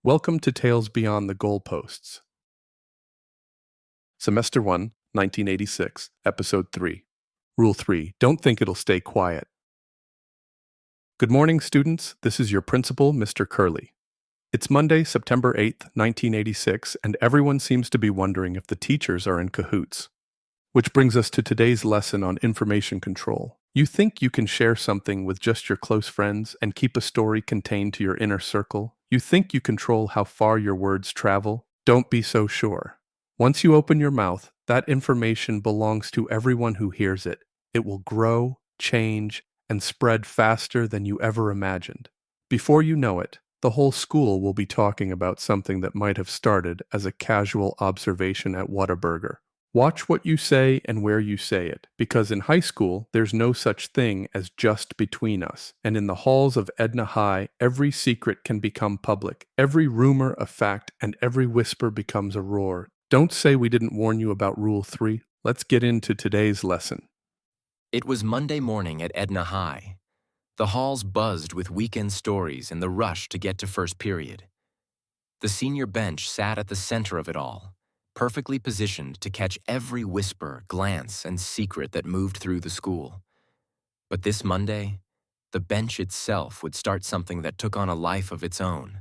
Welcome to Tales Beyond the Goalposts. Semester 1, 1986, Episode 3. Rule 3. Don't think it'll stay quiet. Good morning, students. This is your principal, Mr. Curlee. It's Monday, September 8th, 1986, and everyone seems to be wondering if the teachers are in cahoots. Which brings us to today's lesson on information control. You think you can share something with just your close friends and keep a story contained to your inner circle? You think you control how far your words travel? Don't be so sure. Once you open your mouth, that information belongs to everyone who hears it. It will grow, change, and spread faster than you ever imagined. Before you know it, the whole school will be talking about something that might have started as a casual observation at Whataburger. Watch what you say and where you say it, because in high school, there's no such thing as just between us, and in the halls of Edna High, every secret can become public, every rumor a fact, and every whisper becomes a roar. Don't say we didn't warn you about Rule 3. Let's get into today's lesson. It was Monday morning at Edna High. The halls buzzed with weekend stories and the rush to get to first period. The senior bench sat at the center of it all, perfectly positioned to catch every whisper, glance, and secret that moved through the school. But this Monday, the bench itself would start something that took on a life of its own.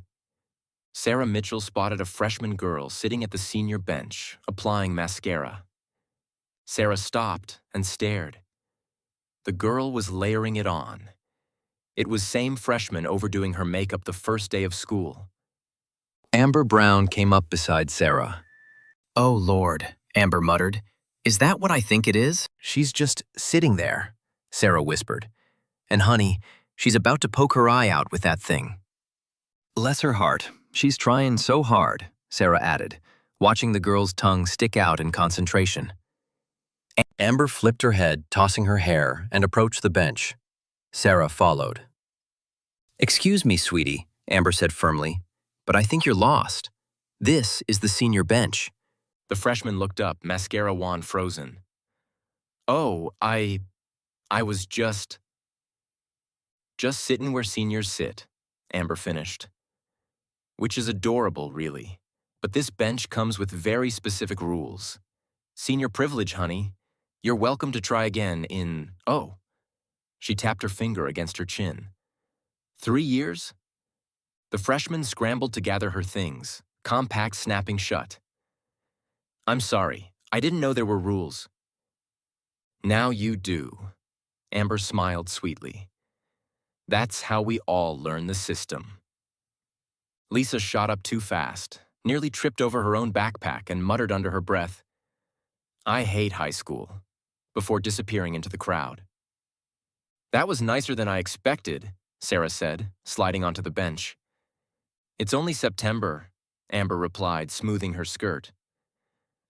Sarah Mitchell spotted a freshman girl sitting at the senior bench, applying mascara. Sarah stopped and stared. The girl was layering it on. It was same freshman overdoing her makeup the first day of school. Amber Brown came up beside Sarah. "Oh, Lord," Amber muttered. "Is that what I think it is?" "She's just sitting there," Sarah whispered. "And honey, she's about to poke her eye out with that thing." "Bless her heart, she's trying so hard," Sarah added, watching the girl's tongue stick out in concentration. Amber flipped her head, tossing her hair, and approached the bench. Sarah followed. "Excuse me, sweetie," Amber said firmly, "but I think you're lost. This is the senior bench." The freshman looked up, mascara wand frozen. "Oh, I was just sitting where seniors sit," Amber finished. Which is adorable, really. But this bench comes with very specific rules. Senior privilege, honey. You're welcome to try again in, oh. She tapped her finger against her chin. 3 years? The freshman scrambled to gather her things, compact snapping shut. "I'm sorry, I didn't know there were rules." "Now you do." Amber smiled sweetly. "That's how we all learn the system." Lisa shot up too fast, nearly tripped over her own backpack and muttered under her breath, "I hate high school," before disappearing into the crowd. "That was nicer than I expected," Sarah said, sliding onto the bench. "It's only September," Amber replied, smoothing her skirt.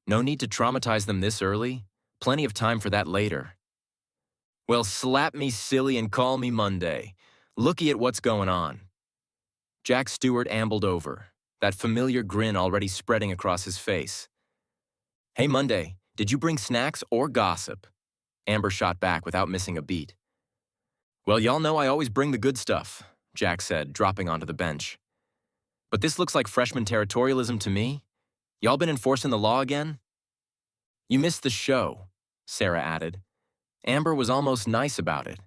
"No need to traumatize them this early. Plenty of time for that later." "Well, slap me silly and call me Monday. Looky at what's going on." Jack Stewart ambled over, that familiar grin already spreading across his face. "Hey, Monday, did you bring snacks or gossip?" Amber shot back without missing a beat. "Well, y'all know I always bring the good stuff," Jack said, dropping onto the bench. "But this looks like freshman territorialism to me. Y'all been enforcing the law again?" "You missed the show," Sarah added. Amber was almost nice about it.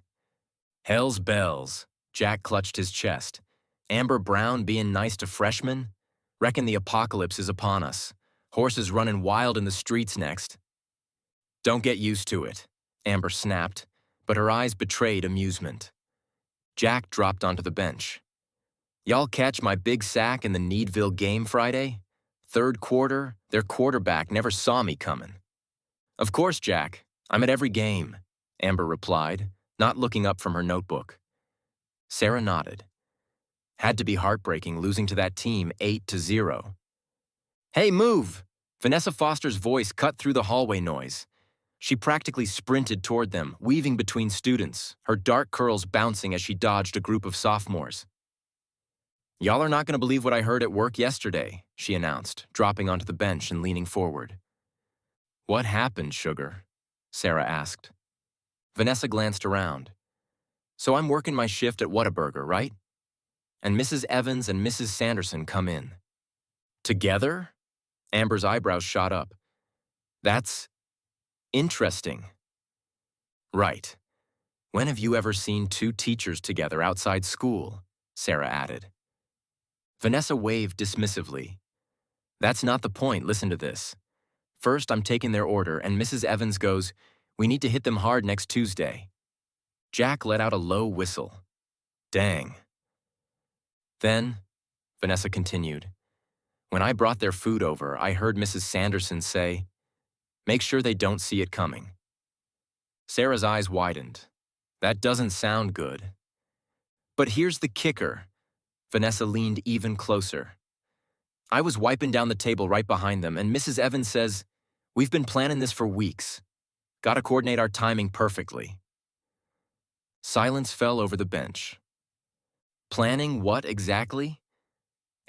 "Hell's bells," Jack clutched his chest. "Amber Brown being nice to freshmen? Reckon the apocalypse is upon us. Horses running wild in the streets next." "Don't get used to it," Amber snapped, but her eyes betrayed amusement. Jack dropped onto the bench. "Y'all catch my big sack in the Needville game Friday? Third quarter, their quarterback never saw me coming." "Of course, Jack. I'm at every game," Amber replied, not looking up from her notebook. Sarah nodded. Had to be heartbreaking losing to that team 8-0. "Hey, move!" Vanessa Foster's voice cut through the hallway noise. She practically sprinted toward them, weaving between students, her dark curls bouncing as she dodged a group of sophomores. "Y'all are not going to believe what I heard at work yesterday," she announced, dropping onto the bench and leaning forward. "What happened, sugar?" Sarah asked. Vanessa glanced around. "So I'm working my shift at Whataburger, right?" and Mrs. Evans and Mrs. Sanderson come in. Together? Amber's eyebrows shot up. That's interesting. Right. When have you ever seen two teachers together outside school? Sarah added. Vanessa waved dismissively. That's not the point, listen to this. First, I'm taking their order, and Mrs. Evans goes, we need to hit them hard next Tuesday. Jack let out a low whistle. Dang. Then, Vanessa continued, when I brought their food over, I heard Mrs. Sanderson say, make sure they don't see it coming. Sarah's eyes widened. That doesn't sound good. But here's the kicker. Vanessa leaned even closer. I was wiping down the table right behind them, and Mrs. Evans says, we've been planning this for weeks. Gotta coordinate our timing perfectly. Silence fell over the bench. Planning what exactly?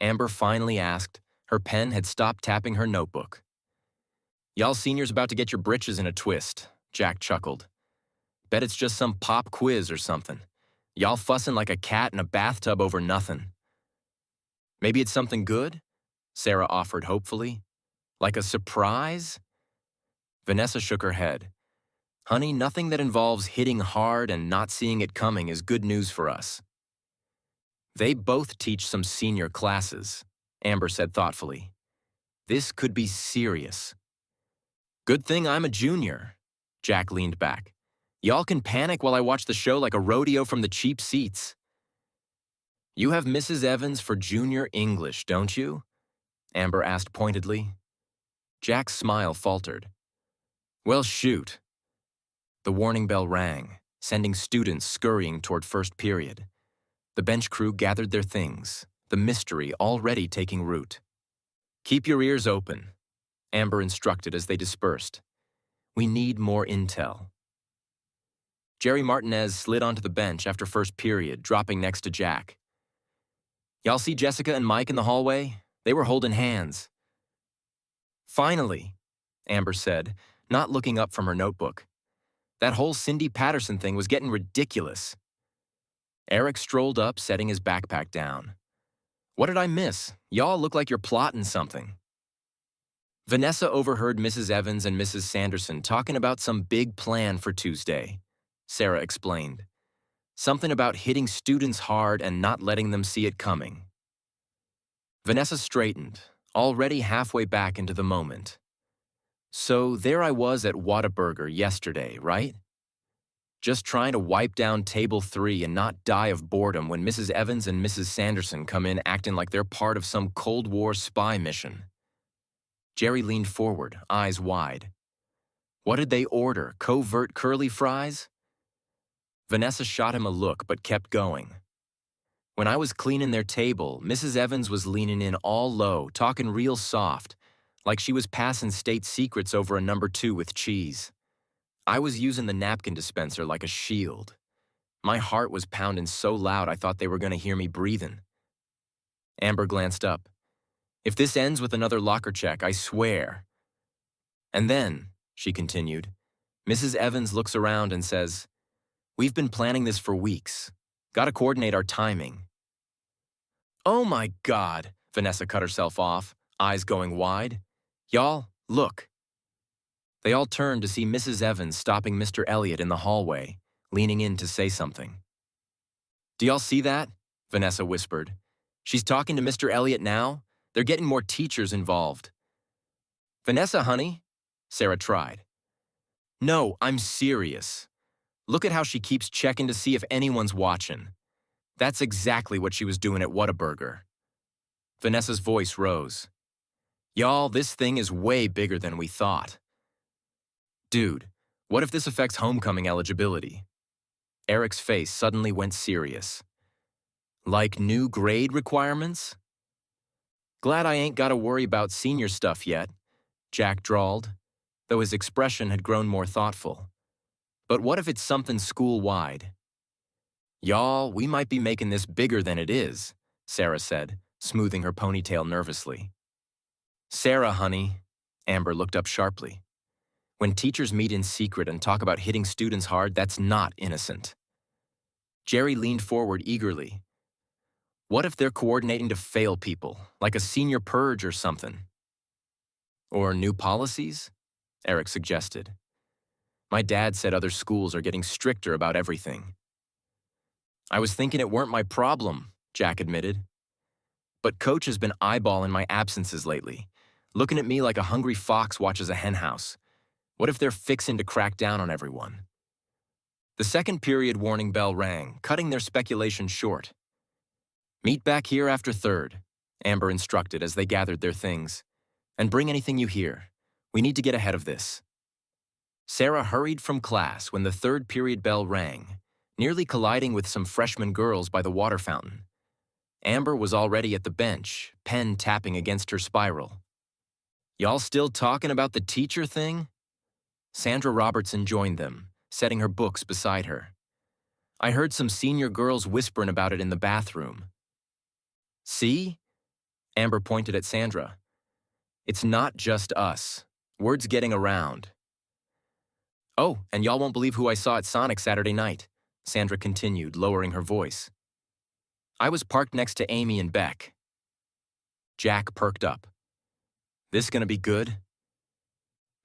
Amber finally asked. Her pen had stopped tapping her notebook. Y'all seniors about to get your britches in a twist, Jack chuckled. Bet it's just some pop quiz or something. Y'all fussing like a cat in a bathtub over nothing. Maybe it's something good? Sarah offered hopefully. Like a surprise? Vanessa shook her head. Honey, nothing that involves hitting hard and not seeing it coming is good news for us. They both teach some senior classes, Amber said thoughtfully. This could be serious. Good thing I'm a junior. Jack leaned back. Y'all can panic while I watch the show like a rodeo from the cheap seats. You have Mrs. Evans for junior English, don't you? Amber asked pointedly. Jack's smile faltered. Well, shoot. The warning bell rang, sending students scurrying toward first period. The bench crew gathered their things, the mystery already taking root. Keep your ears open, Amber instructed as they dispersed. We need more intel. Jerry Martinez slid onto the bench after first period, dropping next to Jack. Y'all see Jessica and Mike in the hallway? They were holding hands. Finally, Amber said, not looking up from her notebook. That whole Cindy Patterson thing was getting ridiculous. Eric strolled up, setting his backpack down. What did I miss? Y'all look like you're plotting something. Vanessa overheard Mrs. Evans and Mrs. Sanderson talking about some big plan for Tuesday, Sarah explained. Something about hitting students hard and not letting them see it coming. Vanessa straightened, already halfway back into the moment. So there I was at Whataburger yesterday, right? Just trying to wipe down table 3 and not die of boredom when Mrs. Evans and Mrs. Sanderson come in acting like they're part of some Cold War spy mission. Jerry leaned forward, eyes wide. What did they order, covert curly fries? Vanessa shot him a look but kept going. When I was cleaning their table, Mrs. Evans was leaning in all low, talking real soft, like she was passing state secrets over a number 2 with cheese. I was using the napkin dispenser like a shield. My heart was pounding so loud I thought they were going to hear me breathing. Amber glanced up. If this ends with another locker check, I swear. And then, she continued, Mrs. Evans looks around and says, we've been planning this for weeks. Gotta coordinate our timing. Oh my God, Vanessa cut herself off, eyes going wide. Y'all, look. They all turned to see Mrs. Evans stopping Mr. Elliot in the hallway, leaning in to say something. Do y'all see that? Vanessa whispered. She's talking to Mr. Elliot now. They're getting more teachers involved. Vanessa, honey, Sarah tried. No, I'm serious. Look at how she keeps checking to see if anyone's watching. That's exactly what she was doing at Whataburger. Vanessa's voice rose. Y'all, this thing is way bigger than we thought. Dude, what if this affects homecoming eligibility? Eric's face suddenly went serious. Like new grade requirements? Glad I ain't gotta worry about senior stuff yet, Jack drawled, though his expression had grown more thoughtful. But what if it's something school-wide? Y'all, we might be making this bigger than it is, Sarah said, smoothing her ponytail nervously. Sarah, honey, Amber looked up sharply. When teachers meet in secret and talk about hitting students hard, that's not innocent. Jerry leaned forward eagerly. What if they're coordinating to fail people, like a senior purge or something? Or new policies? Eric suggested. My dad said other schools are getting stricter about everything. I was thinking it weren't my problem, Jack admitted. But Coach has been eyeballing my absences lately, looking at me like a hungry fox watches a henhouse. What if they're fixing to crack down on everyone? The second period warning bell rang, cutting their speculation short. Meet back here after third, Amber instructed as they gathered their things. And bring anything you hear. We need to get ahead of this. Sarah hurried from class when the third period bell rang, nearly colliding with some freshman girls by the water fountain. Amber was already at the bench, pen tapping against her spiral. Y'all still talking about the teacher thing? Sandra Robertson joined them, setting her books beside her. I heard some senior girls whispering about it in the bathroom. See? Amber pointed at Sandra. It's not just us. Word's getting around. Oh, and y'all won't believe who I saw at Sonic Saturday night, Sandra continued, lowering her voice. I was parked next to Amy and Beck. Jack perked up. This gonna be good?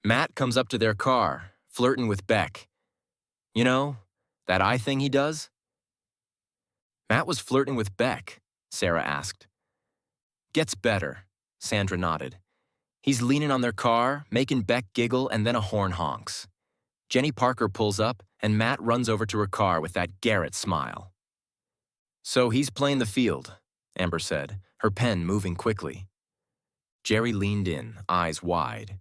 Matt comes up to their car, flirting with Beck. You know, that eye thing he does? Matt was flirting with Beck, Sarah asked. Gets better, Sandra nodded. He's leaning on their car, making Beck giggle, and then a horn honks. Jenny Parker pulls up, and Matt runs over to her car with that Garrett smile. So he's playing the field, Amber said, her pen moving quickly. Jerry leaned in, eyes wide.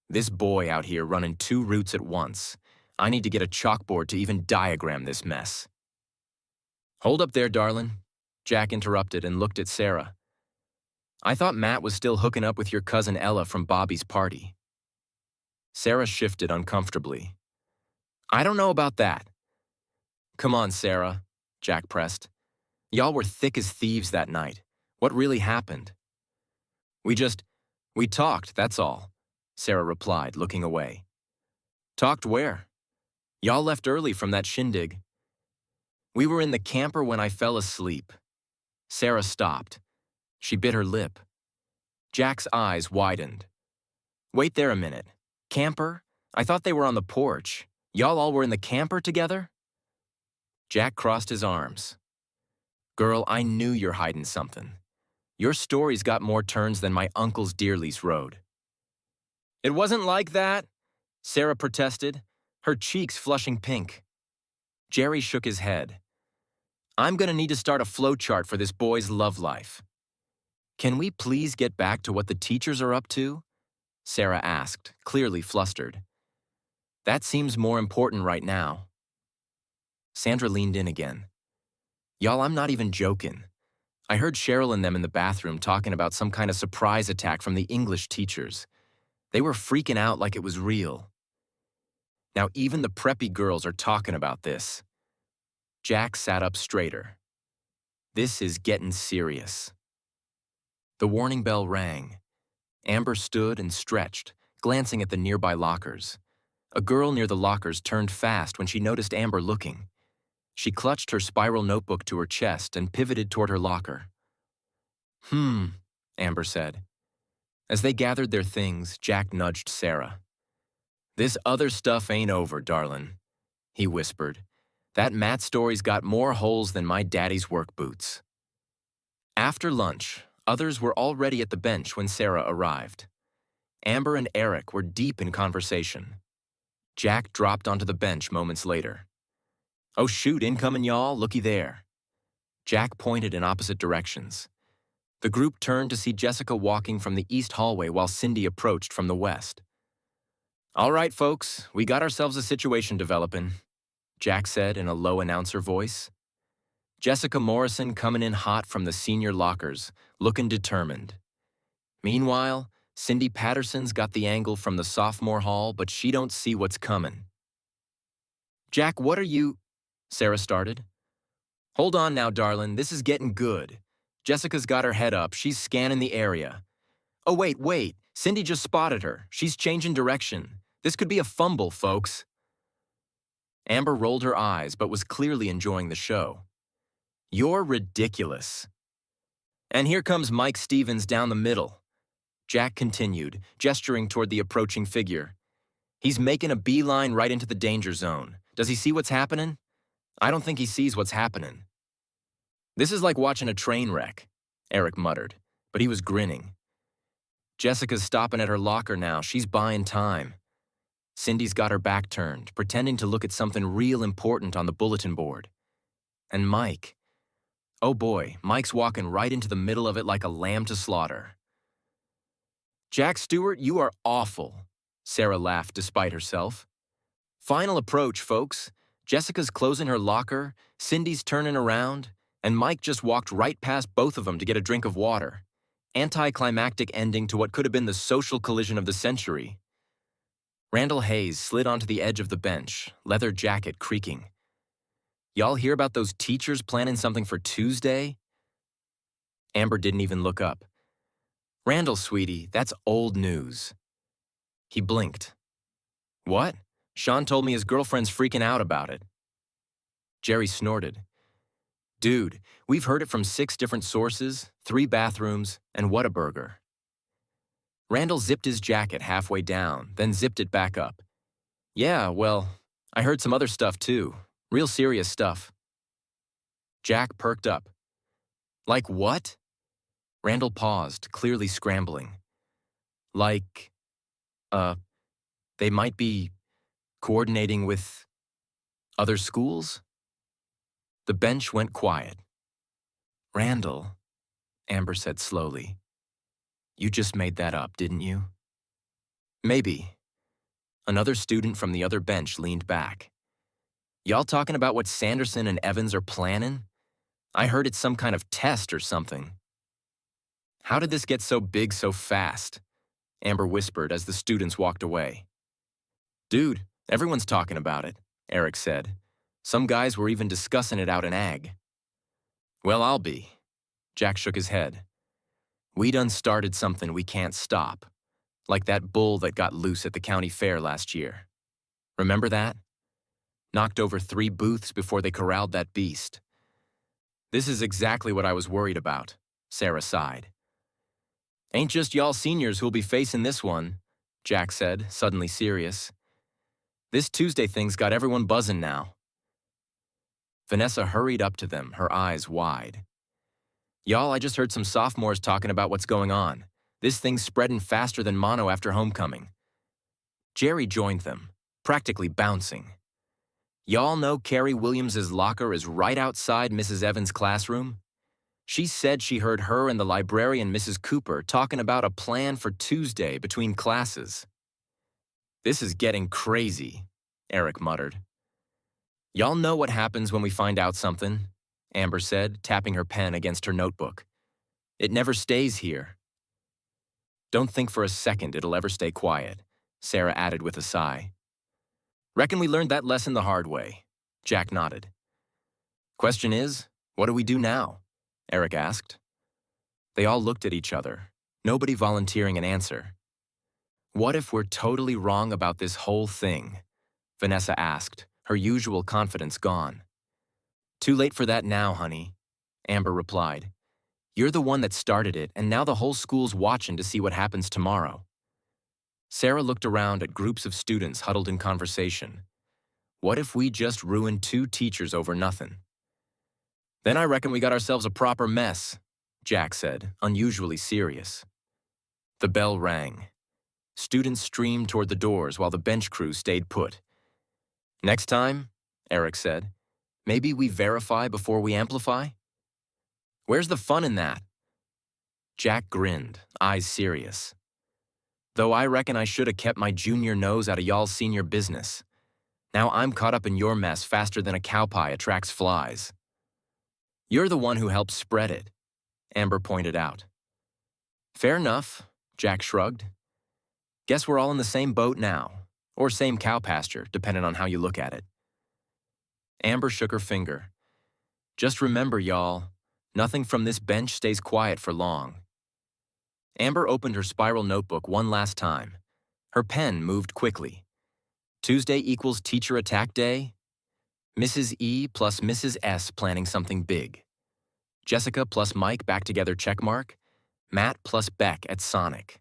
This boy out here running two routes at once. I need to get a chalkboard to even diagram this mess. Hold up there, darling, Jack interrupted and looked at Sarah. I thought Matt was still hooking up with your cousin Ella from Bobby's party. Sarah shifted uncomfortably. I don't know about that. Come on, Sarah, Jack pressed. Y'all were thick as thieves that night. What really happened? We talked, that's all, Sarah replied, looking away. Talked where? Y'all left early from that shindig. We were in the camper when I fell asleep. Sarah stopped. She bit her lip. Jack's eyes widened. Wait there a minute. Camper? I thought they were on the porch. Y'all all were in the camper together? Jack crossed his arms. Girl, I knew you're hiding something. Your story's got more turns than my uncle's Dearly's road. It wasn't like that, Sarah protested, her cheeks flushing pink. Jerry shook his head. I'm gonna need to start a flowchart for this boy's love life. Can we please get back to what the teachers are up to? Sarah asked, clearly flustered. That seems more important right now. Sandra leaned in again. Y'all, I'm not even joking. I heard Cheryl and them in the bathroom talking about some kind of surprise attack from the English teachers. They were freaking out like it was real. Now even the preppy girls are talking about this. Jack sat up straighter. This is getting serious. The warning bell rang. Amber stood and stretched, glancing at the nearby lockers. A girl near the lockers turned fast when she noticed Amber looking. She clutched her spiral notebook to her chest and pivoted toward her locker. Amber said. As they gathered their things, Jack nudged Sarah. This other stuff ain't over, darlin', he whispered. That Matt story's got more holes than my daddy's work boots. After lunch, others were already at the bench when Sarah arrived. Amber and Eric were deep in conversation. Jack dropped onto the bench moments later. Oh shoot, incoming y'all, looky there. Jack pointed in opposite directions. The group turned to see Jessica walking from the east hallway while Cindy approached from the west. All right, folks, we got ourselves a situation developing, Jack said in a low announcer voice. Jessica Morrison coming in hot from the senior lockers, looking determined. Meanwhile, Cindy Patterson's got the angle from the sophomore hall, but she don't see what's coming. Jack, what are you... Sarah started. Hold on now, darling, this is getting good. Jessica's got her head up, she's scanning the area. Oh, wait, Cindy just spotted her. She's changing direction. This could be a fumble, folks. Amber rolled her eyes, but was clearly enjoying the show. You're ridiculous, And here comes Mike Stevens down the middle. Jack continued, gesturing toward the approaching figure. He's making a beeline right into the danger zone. Does he see what's happening? I don't think he sees what's happening. This is like watching a train wreck, Eric muttered, but he was grinning. Jessica's stopping at her locker now. She's buying time. Cindy's got her back turned, pretending to look at something real important on the bulletin board. And Mike. Oh boy, Mike's walking right into the middle of it like a lamb to slaughter. Jack Stewart, you are awful, Sarah laughed despite herself. Final approach, folks. Jessica's closing her locker, Cindy's turning around, and Mike just walked right past both of them to get a drink of water. Anticlimactic ending to what could have been the social collision of the century. Randall Hayes slid onto the edge of the bench, leather jacket creaking. Y'all hear about those teachers planning something for Tuesday? Amber didn't even look up. Randall, sweetie, that's old news. He blinked. What? Sean told me his girlfriend's freaking out about it. Jerry snorted. Dude, we've heard it from 6 different sources, 3 bathrooms, and Whataburger. Randall zipped his jacket halfway down, then zipped it back up. Yeah, well, I heard some other stuff too. Real serious stuff. Jack perked up. Like what? Randall paused, clearly scrambling. Like, they might be coordinating with other schools? The bench went quiet. Randall, Amber said slowly, you just made that up, didn't you? Maybe. Another student from the other bench leaned back. Y'all talking about what Sanderson and Evans are planning? I heard it's some kind of test or something. How did this get so big so fast? Amber whispered as the students walked away. Dude, everyone's talking about it, Eric said. Some guys were even discussing it out in ag. Well, I'll be. Jack shook his head. We done started something we can't stop, like that bull that got loose at the county fair last year. Remember that? Knocked over 3 booths before they corralled that beast. This is exactly what I was worried about, Sarah sighed. Ain't just y'all seniors who'll be facing this one, Jack said, suddenly serious. This Tuesday thing's got everyone buzzing now. Vanessa hurried up to them, her eyes wide. Y'all, I just heard some sophomores talking about what's going on. This thing's spreading faster than mono after homecoming. Jerry joined them, practically bouncing. Y'all know Carrie Williams's locker is right outside Mrs. Evans' classroom? She said she heard her and the librarian, Mrs. Cooper, talking about a plan for Tuesday between classes. This is getting crazy, Eric muttered. Y'all know what happens when we find out something, Amber said, tapping her pen against her notebook. It never stays here. Don't think for a second it'll ever stay quiet, Sarah added with a sigh. Reckon we learned that lesson the hard way, Jack nodded. Question is, what do we do now? Eric asked. They all looked at each other, nobody volunteering an answer. What if we're totally wrong about this whole thing? Vanessa asked, her usual confidence gone. Too late for that now, honey, Amber replied. You're the one that started it, and now the whole school's watching to see what happens tomorrow. Sarah looked around at groups of students huddled in conversation. What if we just ruined 2 teachers over nothing? Then I reckon we got ourselves a proper mess, Jack said, unusually serious. The bell rang. Students streamed toward the doors while the bench crew stayed put. Next time, Eric said, maybe we verify before we amplify? Where's the fun in that? Jack grinned, eyes serious. Though I reckon I should have kept my junior nose out of y'all's senior business. Now I'm caught up in your mess faster than a cow pie attracts flies. You're the one who helped spread it, Amber pointed out. Fair enough, Jack shrugged. Guess we're all in the same boat now, or same cow pasture, depending on how you look at it. Amber shook her finger. Just remember, y'all, nothing from this bench stays quiet for long. Amber opened her spiral notebook one last time. Her pen moved quickly. Tuesday equals teacher attack day. Mrs. E plus Mrs. S planning something big. Jessica plus Mike back together checkmark. Matt plus Beck at Sonic.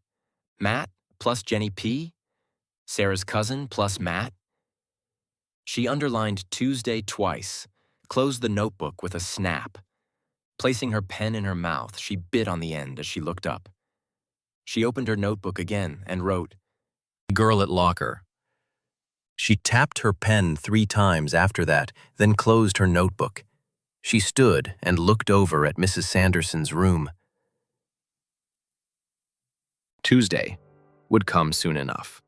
Matt plus Jenny P. Sarah's cousin plus Matt. She underlined Tuesday twice, closed the notebook with a snap. Placing her pen in her mouth, she bit on the end as she looked up. She opened her notebook again and wrote, Girl at locker. She tapped her pen 3 times after that, then closed her notebook. She stood and looked over at Mrs. Sanderson's room. Tuesday would come soon enough.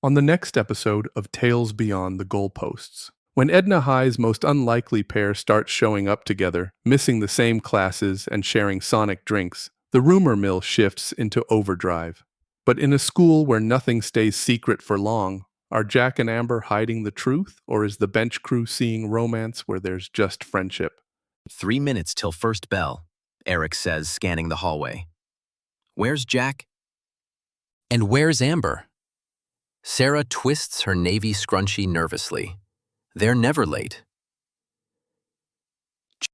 On the next episode of Tales Beyond the Goalposts, when Edna High's most unlikely pair starts showing up together, missing the same classes and sharing Sonic drinks, the rumor mill shifts into overdrive. But in a school where nothing stays secret for long, are Jack and Amber hiding the truth, or is the bench crew seeing romance where there's just friendship? 3 minutes till first bell, Eric says, scanning the hallway. Where's Jack? And where's Amber? Sarah twists her navy scrunchie nervously. They're never late.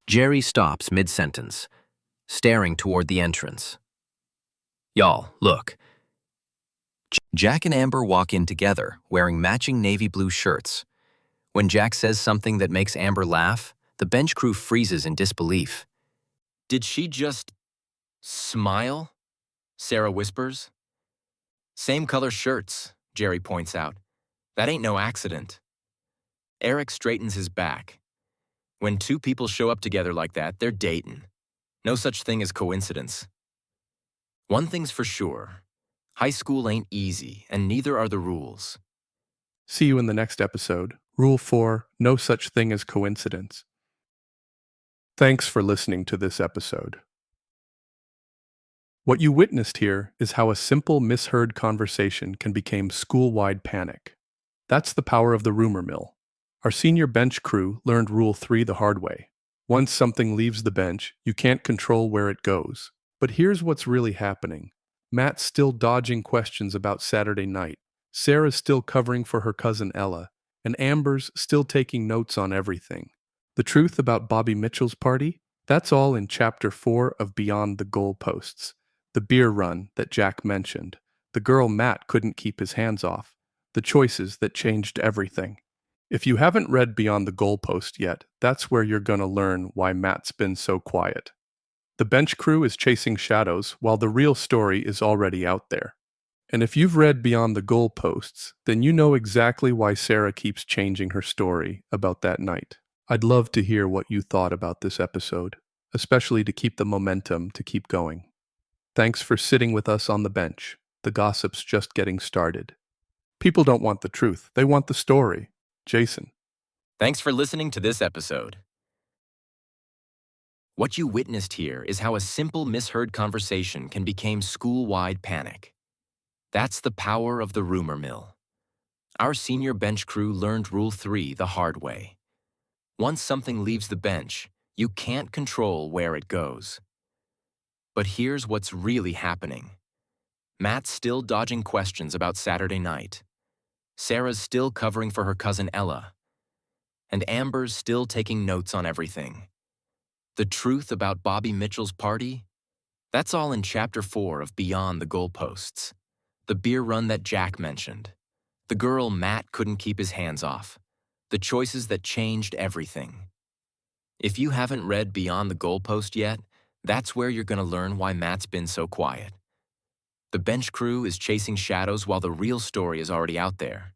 Jerry stops mid-sentence, staring toward the entrance. Y'all, look. Jack and Amber walk in together, wearing matching navy blue shirts. When Jack says something that makes Amber laugh, the bench crew freezes in disbelief. Did she just smile? Sarah whispers. Same color shirts, Jerry points out. That ain't no accident. Eric straightens his back. When 2 people show up together like that, they're dating. No such thing as coincidence. One thing's for sure. High school ain't easy, and neither are the rules. See you in the next episode. Rule 4, no such thing as coincidence. Thanks for listening to this episode. What you witnessed here is how a simple misheard conversation can become school-wide panic. That's the power of the rumor mill. Our senior bench crew learned Rule 3 the hard way. Once something leaves the bench, you can't control where it goes. But here's what's really happening. Matt's still dodging questions about Saturday night. Sarah's still covering for her cousin Ella. And Amber's still taking notes on everything. The truth about Bobby Mitchell's party? That's all in Chapter 4 of Beyond the Goalposts. The beer run that Jack mentioned. The girl Matt couldn't keep his hands off. The choices that changed everything. If you haven't read Beyond the Goalpost yet, that's where you're gonna learn why Matt's been so quiet. The bench crew is chasing shadows while the real story is already out there. And if you've read Beyond the Goalposts, then you know exactly why Sarah keeps changing her story about that night. I'd love to hear what you thought about this episode, especially to keep the momentum to keep going. Thanks for sitting with us on the bench. The gossip's just getting started. People don't want the truth, they want the story. Jason. Thanks for listening to this episode. What you witnessed here is how a simple misheard conversation can become school-wide panic. That's the power of the rumor mill. Our senior bench crew learned Rule 3 the hard way. Once something leaves the bench, you can't control where it goes. But here's what's really happening. Matt's still dodging questions about Saturday night. Sarah's still covering for her cousin Ella. And Amber's still taking notes on everything. The truth about Bobby Mitchell's party? That's all in Chapter 4 of Beyond the Goalposts. The beer run that Jack mentioned. The girl Matt couldn't keep his hands off. The choices that changed everything. If you haven't read Beyond the Goalpost yet, that's where you're going to learn why Matt's been so quiet. The bench crew is chasing shadows while the real story is already out there.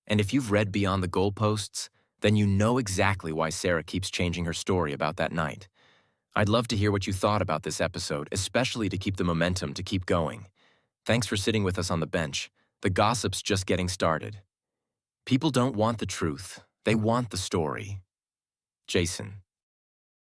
And if you've read Beyond the Goalposts, then you know exactly why Sarah keeps changing her story about that night. I'd love to hear what you thought about this episode, especially to keep the momentum to keep going. Thanks for sitting with us on the bench. The gossip's just getting started. People don't want the truth. They want the story. Jason.